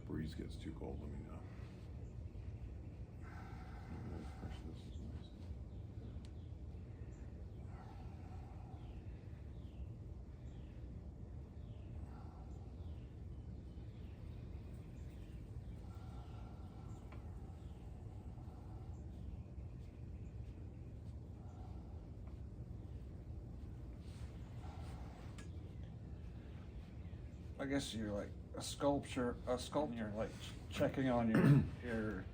that breeze gets too cold, let me know. This is nice. I guess you're like a sculptor, like checking on your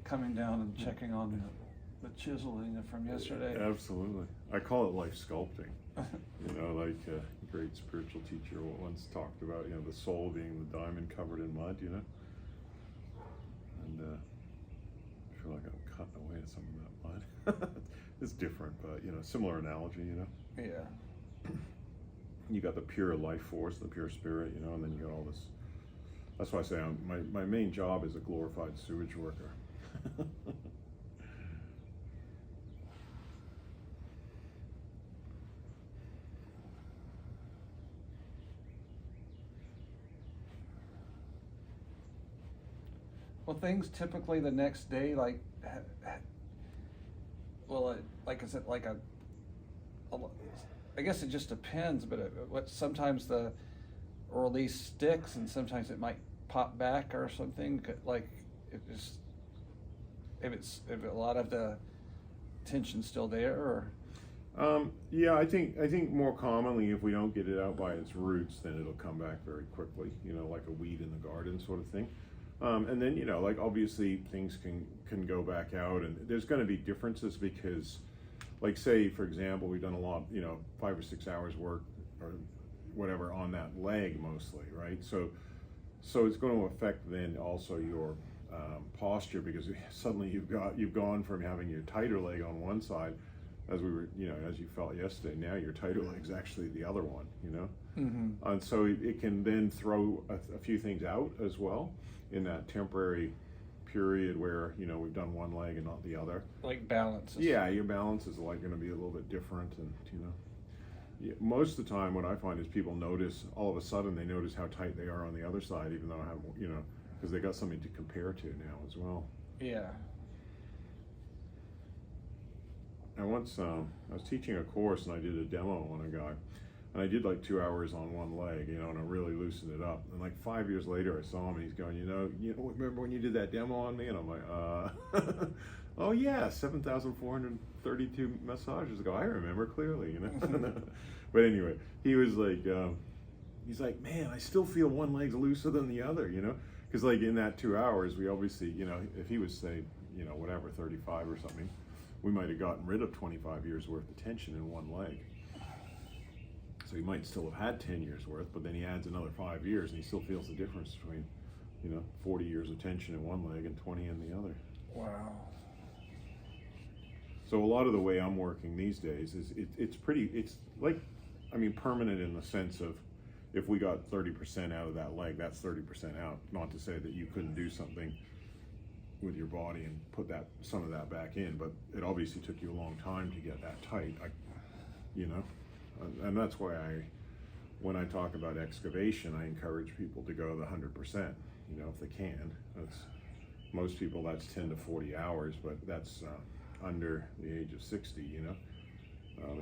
coming down and checking on the chiseling from yesterday. Absolutely. I call it life sculpting. You know, like a great spiritual teacher once talked about, you know, the soul being the diamond covered in mud, you know? And I feel like I'm cutting away at some of that mud. It's different, but, you know, similar analogy, you know? Yeah. You got the pure life force, the pure spirit, you know, and then you got all this. That's why I say my main job is a glorified sewage worker. Well, things typically the next day, like, like is it like I guess it just depends, but sometimes the release sticks, and sometimes it might pop back or something. Like if a lot of the tension's still there, or. Yeah, I think more commonly, if we don't get it out by its roots, then it'll come back very quickly. You know, like a weed in the garden sort of thing. And then, you know, like obviously things can go back out, and there's going to be differences because, like, say for example, we've done a lot, you know, 5 or 6 hours work or whatever on that leg mostly, right? So it's going to affect then also your posture, because suddenly you've gone from having your tighter leg on one side, as we were, you know, as you felt yesterday. Now your tighter leg's actually the other one, you know. Mm-hmm. And so it can then throw a few things out as well in that temporary period where, you know, we've done one leg and not the other. Like balance. Yeah, your balance is like going to be a little bit different, and you know, yeah, most of the time what I find is people notice, all of a sudden they notice how tight they are on the other side, even though I have, you know, because they got something to compare to now as well. Yeah. I once I was teaching a course and I did a demo on a guy, and I did like 2 hours on one leg, you know, and I really loosened it up. And like 5 years later, I saw him and he's going, you know, remember when you did that demo on me? And I'm like, oh yeah, 7,432 massages ago. I remember clearly, you know. But anyway, he was like, he's like, man, I still feel one leg's looser than the other, you know, because like in that 2 hours, we obviously, you know, if he was say, you know, whatever, 35 or something, we might have gotten rid of 25 years worth of tension in one leg. So he might still have had 10 years worth, but then he adds another 5 years and he still feels the difference between, you know, 40 years of tension in one leg and 20 in the other. Wow. So a lot of the way I'm working these days is it's like, I mean, permanent in the sense of, if we got 30% out of that leg, that's 30% out. Not to say that you couldn't do something with your body and put some of that back in, but it obviously took you a long time to get that tight, you know. And that's why when I talk about excavation, I encourage people to go the 100%, you know, if they can. Most people, that's 10 to 40 hours, but that's under the age of 60, you know.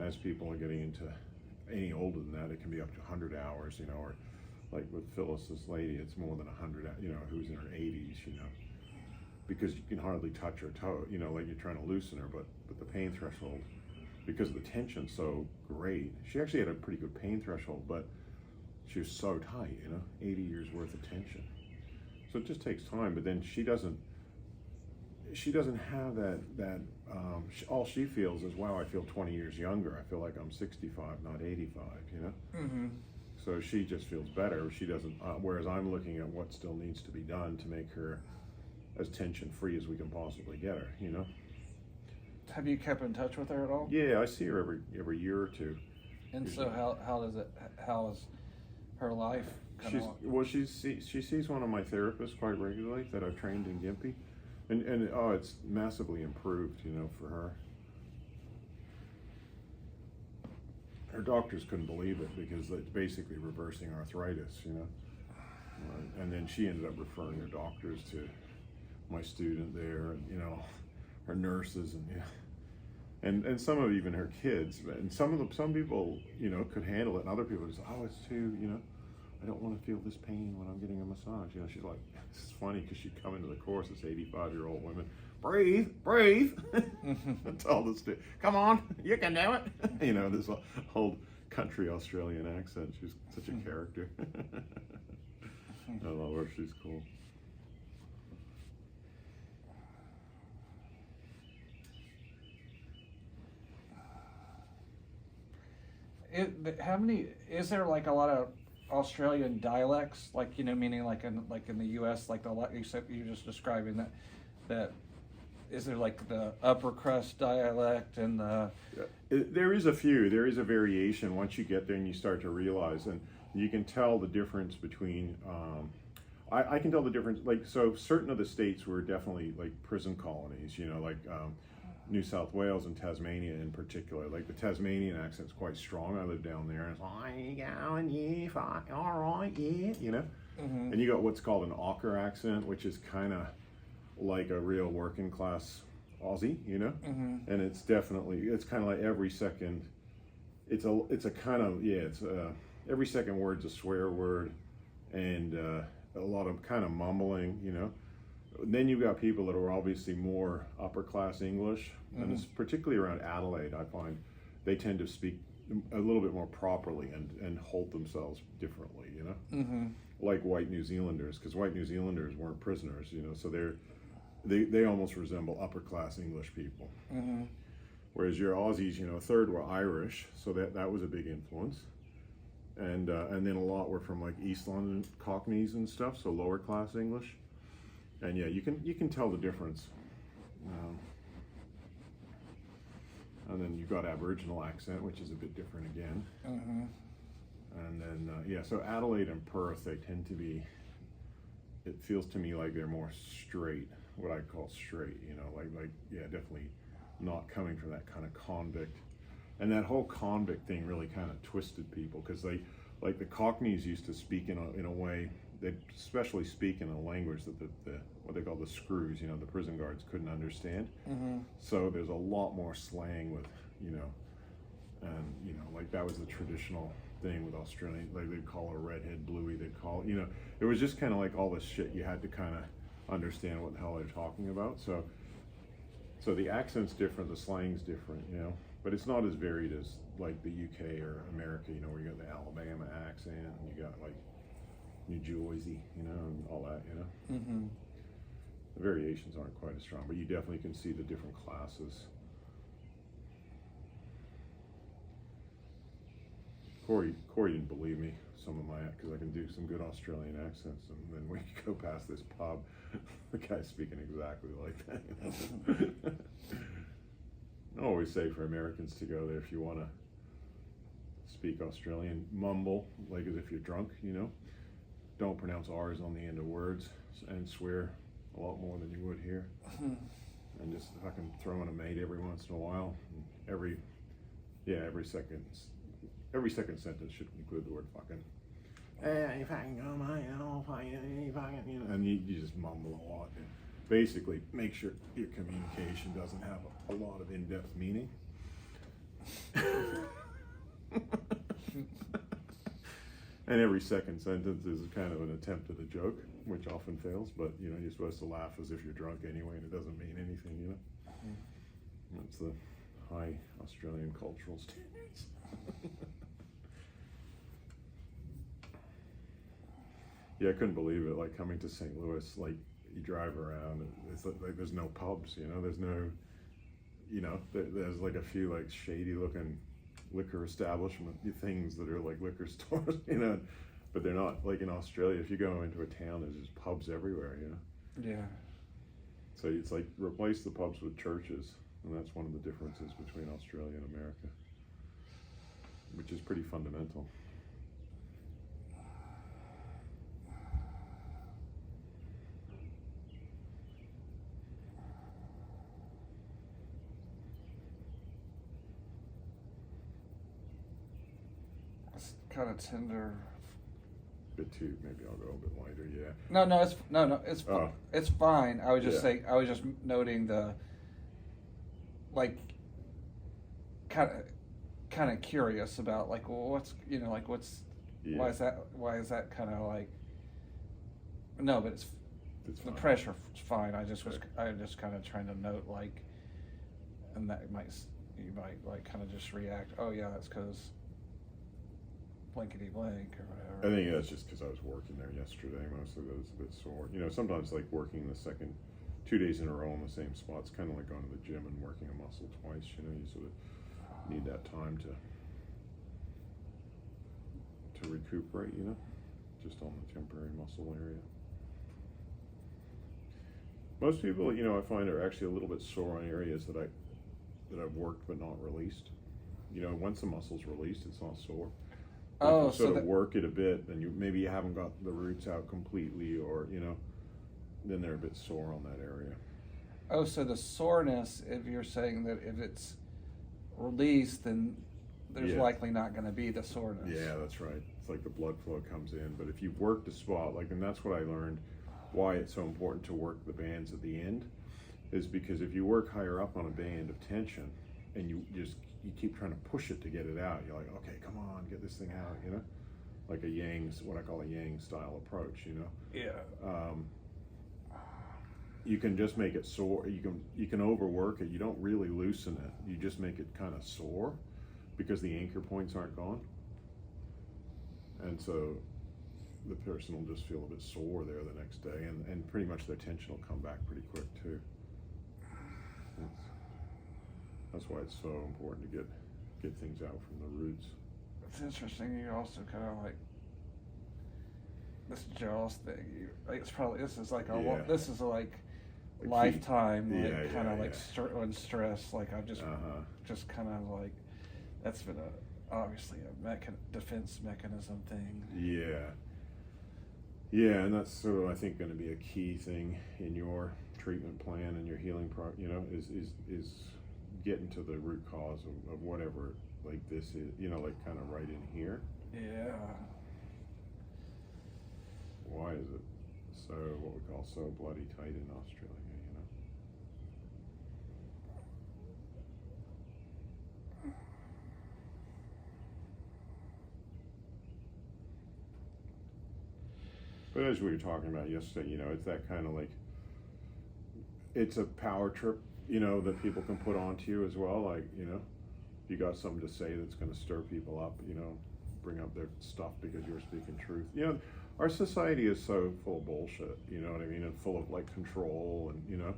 As people are getting into any older than that, it can be up to 100 hours, you know, or like with Phyllis, this lady, it's more than 100, you know, who's in her 80s, you know, because you can hardly touch her toe, you know, like you're trying to loosen her, but the pain threshold, because of the tension so great, she actually had a pretty good pain threshold, but she was so tight, you know, 80 years worth of tension. So it just takes time, but then she doesn't have that all she feels is, wow, I feel 20 years younger. I feel like I'm 65, not 85, you know? Mm-hmm. So she just feels better. She doesn't, whereas I'm looking at what still needs to be done to make her as tension-free as we can possibly get her, you know? Have you kept in touch with her at all? Yeah, I see her every year or two. And usually. So how is her life? She sees one of my therapists quite regularly that I've trained in Gympie. And it's massively improved, you know, for her. Her doctors couldn't believe it because it's basically reversing arthritis, you know. And then she ended up referring her doctors to my student there, and her nurses, and and some of even her kids. And some people could handle it, and other people just, oh, it's too, I don't want to feel this pain when I'm getting a massage. She's like, it's funny because she'd come into the course, this 85-year-old woman, breathe, tell this dude, come on, you can do it. This old country Australian accent. She's such a character. I love her, she's cool. Is there like a lot of Australian dialects, like meaning like in the U.S., like you said, you're just describing that is there like the upper crust dialect and the there is a variation once you get there and you start to realize, and you can tell the difference between I can tell the difference, like, so certain of the states were definitely like prison colonies, like New South Wales and Tasmania in particular. Like the Tasmanian accent's quite strong. I lived down there, and it's like, you going, yeah, fine, all right, yeah, Mm-hmm. And you got what's called an ochre accent, which is kind of like a real working class Aussie, Mm-hmm. And it's kind of like every second, it's a kind of, every second word's a swear word, and a lot of kind of mumbling, Then you've got people that are obviously more upper class English, and it's particularly around Adelaide, I find they tend to speak a little bit more properly and hold themselves differently, Mm-hmm. like white New Zealanders, because white New Zealanders weren't prisoners, so they almost resemble upper class English people. Mm-hmm. Whereas your Aussies, a third were Irish, so that was a big influence, and then a lot were from like East London Cockneys and stuff, so lower class English. And yeah, you can tell the difference. And then you've got Aboriginal accent, which is a bit different again. Mm-hmm. And then so Adelaide and Perth, they tend to be. It feels to me like they're more straight, what I call straight. Definitely not coming from that kind of convict. And that whole convict thing really kind of twisted people, because like the Cockneys used to speak in a way. They'd especially speak in a language that the what they call the screws, the prison guards couldn't understand. Mm-hmm. So there's a lot more slang with, and like that was the traditional thing with Australian. Like they'd call a redhead bluey. They'd call, it was just kind of like all this shit. You had to kind of understand what the hell they're talking about. So the accent's different, the slang's different, but it's not as varied as like the UK or America, where you got the Alabama accent and you got like New Jersey, and all that, Mm-hmm. The variations aren't quite as strong, but you definitely can see the different classes. Corey didn't believe me, some of my, because I can do some good Australian accents, and then we go past this pub, the guy's speaking exactly like that. I always say for Americans to go there, if you want to speak Australian, mumble, like as if you're drunk, Don't pronounce R's on the end of words, and swear a lot more than you would here. Mm-hmm. And just fucking throw in a mate every once in a while. Every second sentence should include the word fucking. You fucking go, man, and you just mumble a lot. And basically, make sure your communication doesn't have a lot of in-depth meaning. And every second sentence is kind of an attempt at a joke, which often fails, but you're supposed to laugh as if you're drunk anyway, and it doesn't mean anything, Mm-hmm. That's the high Australian cultural standards. Yeah, I couldn't believe it, like coming to St. Louis, like you drive around, and it's like there's no pubs, there's no, there's like a few like shady looking liquor establishment things that are like liquor stores, but they're not like in Australia. If you go into a town, there's just pubs everywhere, Yeah. So it's like replace the pubs with churches, and that's one of the differences between Australia and America, which is pretty fundamental. It's kind of tender bit too. Maybe I'll go a bit lighter. Yeah. No, it's fine. I was just Yeah. saying. I was just noting the, like, kind of curious about, like, well, what's, like, what's, Yeah. why is that kind of like, no, but it's It's the fine. pressure is fine. I just Right. kind of trying to note, like, and that you might like kind of just react, oh yeah, that's because blankety blank or I whatever. think that's just because I was working there yesterday. Mostly that was a bit sore. Sometimes like working the second 2 days in a row in the same spot. It's kind of like going to the gym and working a muscle twice. You sort of need that time to recuperate. Just on the temporary muscle area. Most people, I find are actually a little bit sore on areas that I've worked but not released. Once the muscle's released, it's not sore. But Oh, if you so sort of work it a bit, and maybe you haven't got the roots out completely, or then they're a bit sore on that area. oh, so the soreness, if you're saying that if it's released, then there's Yeah. likely not going to be the soreness. Yeah, that's right. It's like the blood flow comes in. But if you've worked a spot, and that's what I learned, why it's so important to work the bands at the end, is because if you work higher up on a band of tension, and you keep trying to push it to get it out, you're like, okay, come on, get this thing out, like what I call a yang style approach, Yeah. You can just make it sore. You can overwork it. You don't really loosen it. You just make it kind of sore because the anchor points aren't gone. And so the person will just feel a bit sore there the next day, and pretty much their tension will come back pretty quick too. That's why it's so important to get things out from the roots. It's interesting. You also kind of like this jaws thing. It's probably this is like this is like A key. lifetime, like Yeah, kind of yeah, like yeah. stress. Like I've Uh-huh. just kind of like that's been obviously a defense mechanism thing. Yeah, and that's sort of, I think, going to be a key thing in your treatment plan and your healing is getting to the root cause of whatever like this is, like kind of right in here. Yeah. Why is it so, what we call so bloody tight in Australia, But as we were talking about yesterday, it's that kind of like, it's a power trip, that people can put onto you as well. Like, you got something to say that's going to stir people up, bring up their stuff because you're speaking truth. Our society is so full of bullshit, you know what I mean? And full of like control and,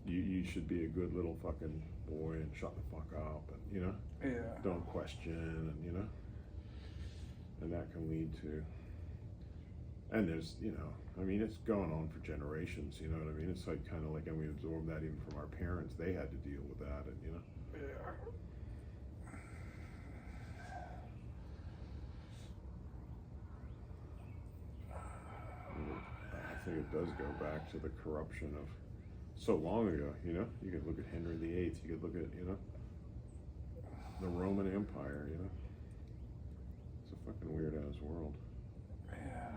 you should be a good little fucking boy and shut the fuck up and, Yeah. don't question and, and that can lead to, and there's, it's going on for generations, you know what I mean? It's like kind of like, and we absorb that even from our parents. They had to deal with that, and Yeah. I think it does go back to the corruption of so long ago, You could look at Henry VIII, you could look at, the Roman Empire, It's a fucking weird ass world. Yeah.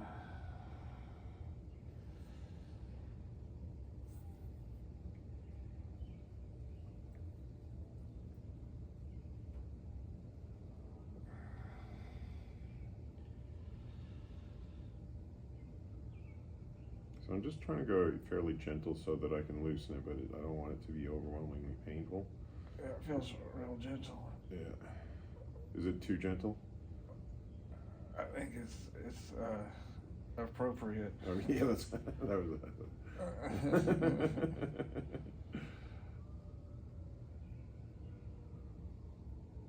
So I'm just trying to go fairly gentle so that I can loosen it, but I don't want it to be overwhelmingly painful. Yeah, it feels real gentle. Yeah. Is it too gentle? I think it's appropriate. Oh yeah, that was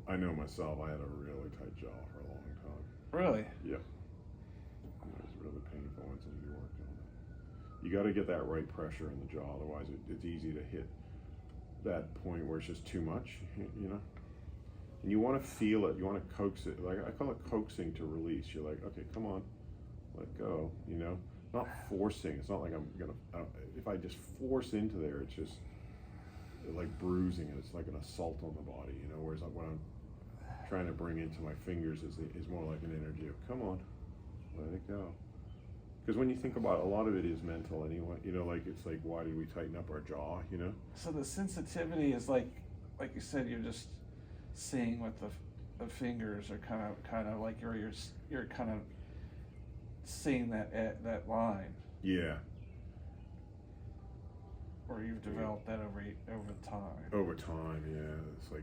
I know myself, I had a really tight jaw for a long time. Really? Yeah. It was really painful once you worked on it. You got to get that right pressure in the jaw, otherwise it's easy to hit that point where it's just too much, And you want to feel it, you want to coax it, like I call it coaxing to release. You're like, okay, come on, let go, not forcing. It's not like I'm gonna, if I just force into there, it's just like bruising and it's like an assault on the body, whereas what I'm trying to bring into my fingers is more like an energy of, come on, let it go. Because when you think about it, a lot of it is mental anyway. You know, like it's like, why did we tighten up our jaw? You know. So the sensitivity is like you said, you're just seeing with the fingers are kind of like you're kind of seeing that line. Yeah. Or you've developed that over time. Over time, yeah.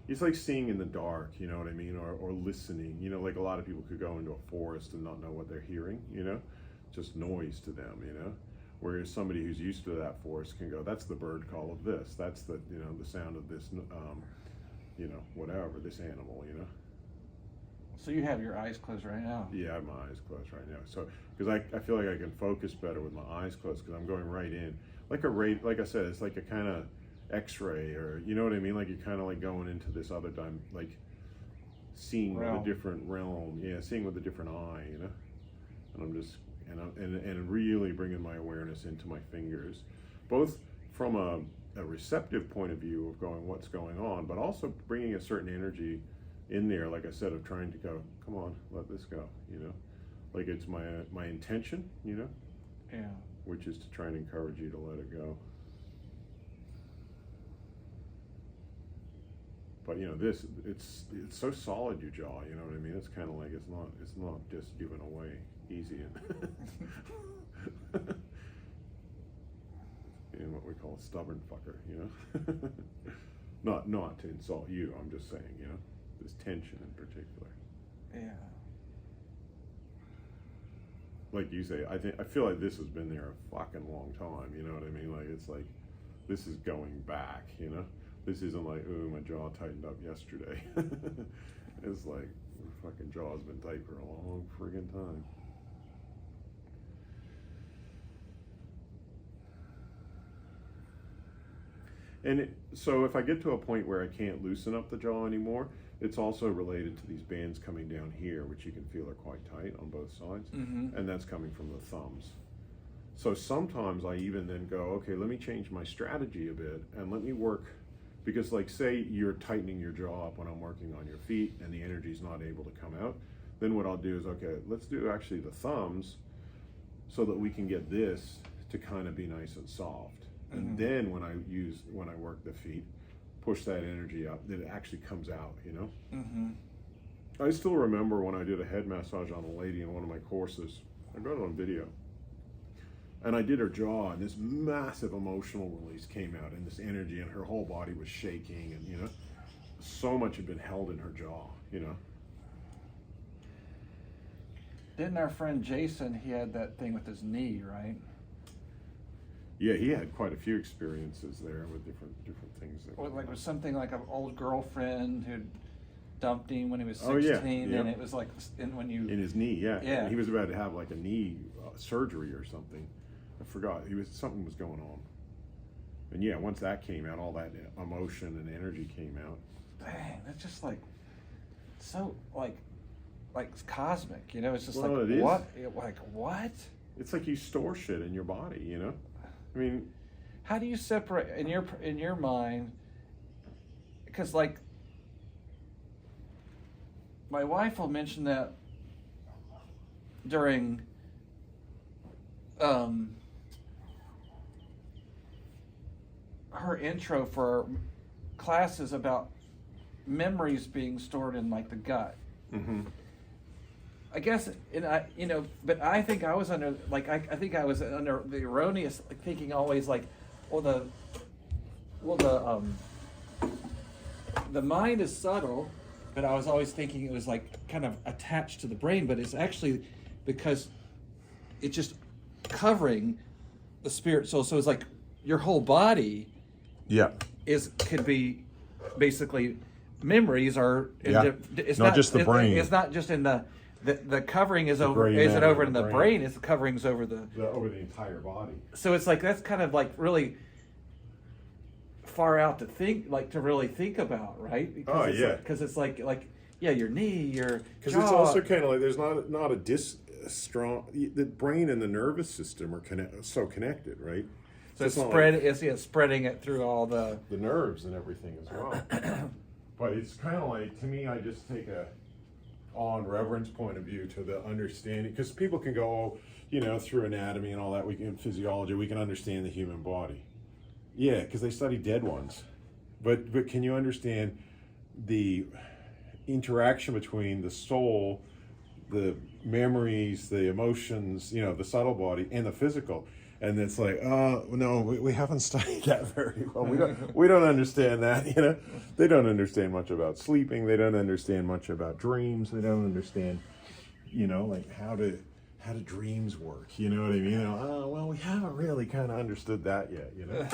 It's like seeing in the dark, you know what I mean, or listening. You know, like a lot of people could go into a forest and not know what they're hearing. You know, just noise to them. You know, whereas somebody who's used to that forest can go, that's the bird call of this. That's the the sound of this. Whatever this animal. You know. So you have your eyes closed right now. Yeah, I have my eyes closed right now. So because I feel like I can focus better with my eyes closed because I'm going right in. Like like I said, it's like a kind of X-ray, or you know what I mean. Like you're kind of like going into this other time, like seeing with a different realm. Yeah, seeing with a different eye. You know. And I'm just and really bringing my awareness into my fingers, both from a receptive point of view of going what's going on, but also bringing a certain energy in there. Like I said, of trying to go, come on, let this go. You know, like it's my intention. You know. Yeah. Which is to try and encourage you to let it go. But it's so solid, your jaw. You know what I mean? It's kind of like it's not just given away easy and what we call a stubborn fucker. You know, not to insult you. I'm just saying. You know, this tension in particular. Yeah. Like you say, I feel like this has been there a fucking long time. You know what I mean? Like it's like this is going back. You know, this isn't like, ooh, my jaw tightened up yesterday. It's like my fucking jaw's been tight for a long friggin' time. And so if I get to a point where I can't loosen up the jaw anymore, it's also related to these bands coming down here, which you can feel are quite tight on both sides. Mm-hmm. And that's coming from the thumbs. So sometimes I even then go, okay, let me change my strategy a bit and let me work, because like say you're tightening your jaw up when I'm working on your feet and the energy's not able to come out, then what I'll do is, okay, let's do actually the thumbs so that we can get this to kind of be nice and soft. And then when I work the feet, push that energy up, that it actually comes out, you know? Mm-hmm. I still remember when I did a head massage on a lady in one of my courses. I got it on video. And I did her jaw, and this massive emotional release came out, and this energy, and her whole body was shaking, and, you know, so much had been held in her jaw, you know? Didn't our friend Jason, he had that thing with his knee, right? Yeah, he had quite a few experiences there with different things. Or like it was something like an old girlfriend who dumped him when he was 16, oh, yeah. and it was like when you in his knee, yeah. Yeah. And he was about to have like a knee surgery or something. I forgot. Something was going on. And yeah, once that came out, all that emotion and energy came out. Dang, that's just like so like it's cosmic, you know? It's just Well, like it is. what? Like what? It's like you store shit in your body, you know? I mean, how do you separate in your mind? Because like my wife will mention that during her intro for classes about memories being stored in like the gut. mm-hmm. I guess, but I think I was under, like, I think I was under the erroneous thinking always like, the mind is subtle, but I was always thinking it was like kind of attached to the brain, but it's actually because it's just covering the spirit soul. So it's like your whole body could be basically memories are, it's not just the brain. It's not just in the covering is The over. brain Is it matter, over in the the brain. brain? Is the coverings over the? Over the entire body. So it's like that's kind of like really far out to think, like to really think about, right? Because because it's like your knee, your Because jaw. it's also kind of like there's not a strong. The brain and the nervous system are so connected, right? So it's spreading it through all the nerves and everything as well. But it's kind of like, to me, I just take on reverence point of view to the understanding, because people can go, oh, you know, through anatomy and all that, we can physiology, we can understand the human body. Yeah, because they study dead ones. But can you understand the interaction between the soul, the memories, the emotions, you know, the subtle body and the physical? And it's like, oh no, we haven't studied that very well. We don't understand that. You know, they don't understand much about sleeping. They don't understand much about dreams. They don't understand, you know, like how do dreams work. You know what I mean? You know, oh well, we haven't really kind of understood that yet. You know,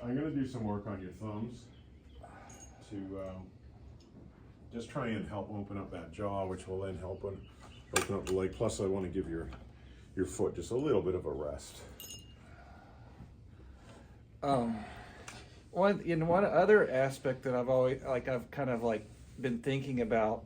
I'm gonna do some work on your thumbs to just try and help open up that jaw, which will then help open up the leg. Plus, I want to give your foot just a little bit of a rest. One other aspect that I've kind of like been thinking about